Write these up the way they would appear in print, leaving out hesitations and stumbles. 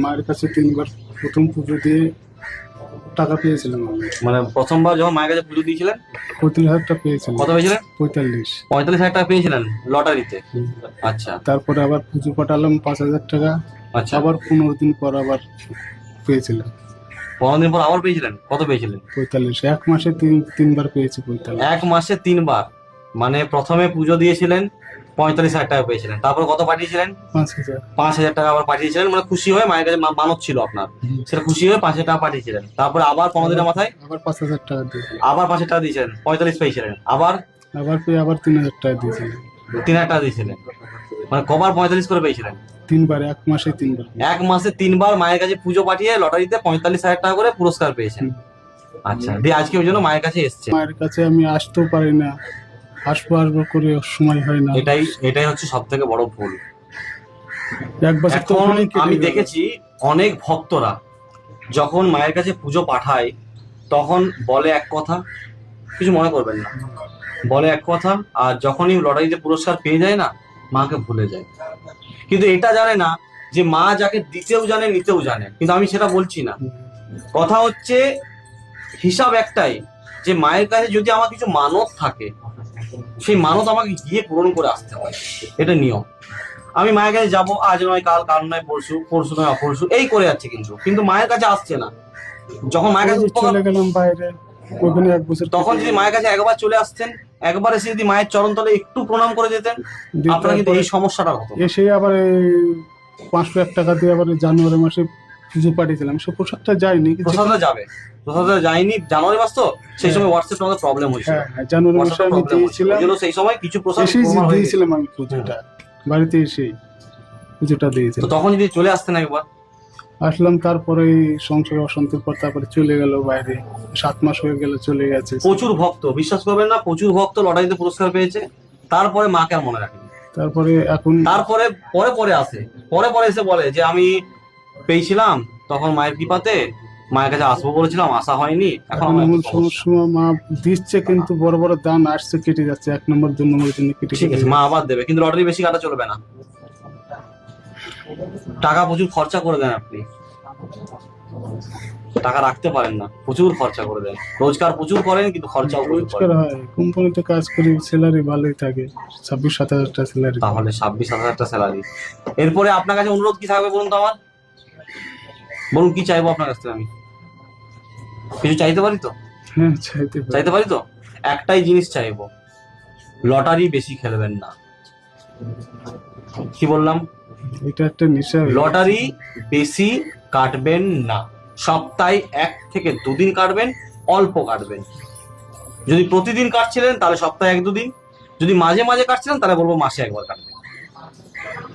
মায়ের কাছে 3বার প্রথম পুজো দিয়ে টাকা পেয়েছিলাম আমি। মানে প্রথমবার যখন মায়ের কাছে পুজো দিয়েছিলেন 35,000 টাকা পেয়েছিলাম। কত পেয়েছিলেন? 45। 45,000 টাকা পেয়েছিলেন লটারিতে। আচ্ছা তারপরে আবার পুজো পাঠালাম 5,000 টাকা। আচ্ছা, আবার 15 দিন পর আবার পেয়েছিলাম 15 দিন পর আবার পেয়েছিলেন? কত পেয়েছিলেন? 45। এক মাসে 3বার পেয়েছি 45। এক মাসে 3বার। মানে প্রথমে পুজো দিয়েছিলেন 45,000 টাকা পেয়েছিলেন, তারপর কত পাঠিয়েছিলেন? 5,000। 5,000 টাকা আবার পাঠিয়েছিলেন, মানে খুশি হয়ে মায়ের কাছে মানত ছিল আপনার, সেটা খুশি হয়ে 5,000 টাকা পাঠিয়েছিলেন। তারপর আবার 15 দিনের মাথায় আবার 5,000 টাকা দিয়ে আবার 5,000 টাকা দিয়েছিলেন, 45 পেয়েছিলেন। আবার পেয়ে আবার 3,000 টাকা দিয়েছিলাম। 3,000 টাকা দিয়েছিলেন, মানে কবার 45 করে পেয়েছিলেন? 3বার, এক মাসে 3বার। এক মাসে 3বার মায়ের কাছে পুজো পাঠিয়ে লটারিতে 45,000 টাকা করে পুরস্কার পেয়েছেন। আচ্ছা, দিয়ে আজকে ওই জন্য মায়ের কাছে এসছে। মায়ের কাছে আমি আসতেও পারি না, আসবো করে সময় হয় না। এটাই হচ্ছে সব থেকে বড় ভুল। এক বছর তো এখন ওখানেই কেটে আমি গেল। দেখেছি অনেক ভক্তরা যখন মায়ের কাছে পুজো পাঠায় তখন বলে এক কথা, কিছু মনে করবেন না, বলে এক কথা, আর যখনই লটারিতে পুরস্কার পেয়ে যায় না মাকে ভুলে যায়। কিন্তু এটা জানে না যে মা যাকে দিতেও জানে নিতেও জানে, কিন্তু আমি সেটা বলছি না। কথা হচ্ছে হিসাব একটাই, যে মায়ের কাছে যদি আমার কিছু মানত থাকে সেই মানত আমাকে গিয়ে পূরণ করে আসতে হয়, এটা নিয়ম। আমি মায়ের কাছে যাবো, আজ নয় কাল, কাল নয় পরশু, পরশু নয় অপরশু, এই করে যাচ্ছে, কিন্তু মায়ের কাছে আসছে না। যখন মায়ের কাছে চলে গেলাম বাইরে, ওখানে এক বছর তখন যদি মায়ের কাছে একবার চলে আসতেন, একবার এসে যদি মায়ের চরণ তলে একটু প্রণাম করে যেতেন, আপনার কিন্তু এই সমস্যাটা হতো না। এসে আবার 501 টাকা দিয়ে আবার জানুয়ারি মাসে পুজো পাঠিয়েছিলাম, সে প্রসাদটা যায়নি। প্রসাদটা যাবে, প্রসাদটা যায়নি জানুয়ারি মাস, তো সেই সময় হোয়াটসঅ্যাপ আমাদের প্রবলেম হয়েছিল। হ্যাঁ, জানুয়ারি মাসে আমি দিয়েছিলাম, সেই সময় কিছু প্রসাদ এসেই প্রমাণ হয়ে দিয়েছিলাম আমি পুজোটা, বাড়িতে এসেই পুজোটা তো দিয়েছিলাম। তখন যদি চলে আসতেন একবার। আসলাম, তারপরে সংসার অশান্তির পর তারপরে চলে গেল বাইরে, 7 মাস হয়ে গেল, চলে গেছে। প্রচুর ভক্ত, বিশ্বাস করবেন না, প্রচুর ভক্ত লটারিতে পুরস্কার পেয়েছে, তারপরে মাকে আর মনে রাখেনি। তারপরে এখন তারপরে পরে আসে, পরে এসে বলে যে আমি পেয়েছিলাম তখন মায়ের কৃপাতে, মায়ের কাছে আসবো বলেছিলাম, আসা হয়নি। এখন আমার এমন এত সমস্যা। সময় মা দিচ্ছে, কিন্তু বড় বড় দান আসছে, কেটে যাচ্ছে, 1 নম্বর 2 নম্বরের জন্য কেটে ঠিক আছে, মা আবার দেবে, কিন্তু লটারি বেশি কাটা চলবে না। টাকা প্রচুর খরচা করে দেন আপনি, টাকা রাখতে পারেন না, প্রচুর খরচা করে দেন। রোজগার প্রচুর করেন কিন্তু খরচাও প্রচুর রোজগার করেন। হয়, কোম্পানিতে কাজ করি, স্যালারি ভালোই থাকে, 26-27 টাকা স্যালারি। তাহলে 26-27 হাজার স্যালারি। এরপরে আপনার কাছে অনুরোধ কি থাকবে বলুন তো আমার? বলুন কি চাইবো আপনার কাছ থেকে? আমি কিছু চাইতে পারি তো? হ্যাঁ, চাইতে পারি তো? একটাই জিনিস চাইবো, লটারি বেশি খেলবেন না। কি বললাম? এটা একটা নেশা। লটারি বেশি কাটবেন না, সপ্তাহে 1 থেকে 2 দিন কাটবেন, অল্প কাটবেন। যদি প্রতিদিন কাটছিলেন তাহলে সপ্তাহে 1-2 দিন, যদি মাঝে মাঝে কাটছিলেন তাহলে বলবো মাসে একবার কাটবেন।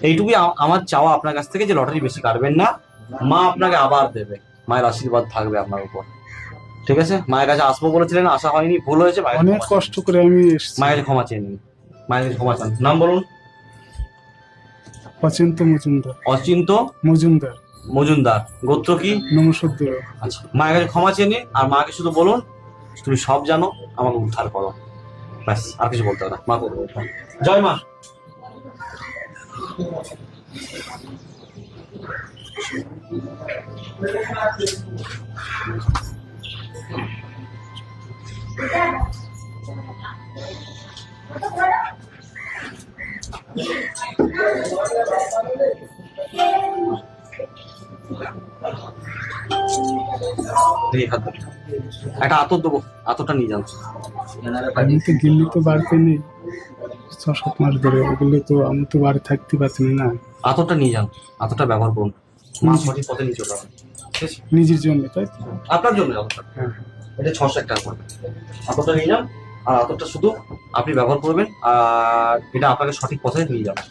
এইটুকুই আমার চাওয়া আপনার কাছ থেকে, যে লটারি বেশি কাটবেন না। মা আপনাকে আবার দেবে, মায়ের আশীর্বাদ থাকবে আপনার উপর। ঠিক আছে, মায়ের কাছে আসবো বলেছিলেন, আসা হয়নি, ভুল হয়েছে, অনেক কষ্ট করে আমি এসেছি। মায়ের ক্ষমা চেয়ে নিন, মায়ের কাছে ক্ষমা চান। নাম বলুন? অচিন্ত মজুমদার। অচিন্ত মজুমদার। মজুমদার। গোত্র কি? নমঃশূদ্র। আচ্ছা, মায়ের কাছে ক্ষমা চেয়ে নিন, আর মাকে শুধু বলুন তুমি সব জানো, আমাকে উদ্ধার করো, ব্যাস, আর কিছু বলতে হবে না। মা করবো। জয় মা। একটা আতর দেবো, আতরটা নিয়ে যান। আমি তো গিল্লি তো বাড়িতে নেই 6-7 মাস ধরে, ওগুলো তো আমি তো বাড়ি থাকতে পারছি না। আতরটা নিয়ে যান, আতরটা ব্যবহার করুন, মা সঠিক পথে নিয়ে চলে যাবেন। নিজের জন্য, তাই তো? আপনার জন্য আতরটা, এটা 600 টাকা পড়বে। আতরটা নিয়ে যান, আর আতরটা শুধু আপনি ব্যবহার করবেন, আর এটা আপনাকে সঠিক পথে নিয়ে যাবে।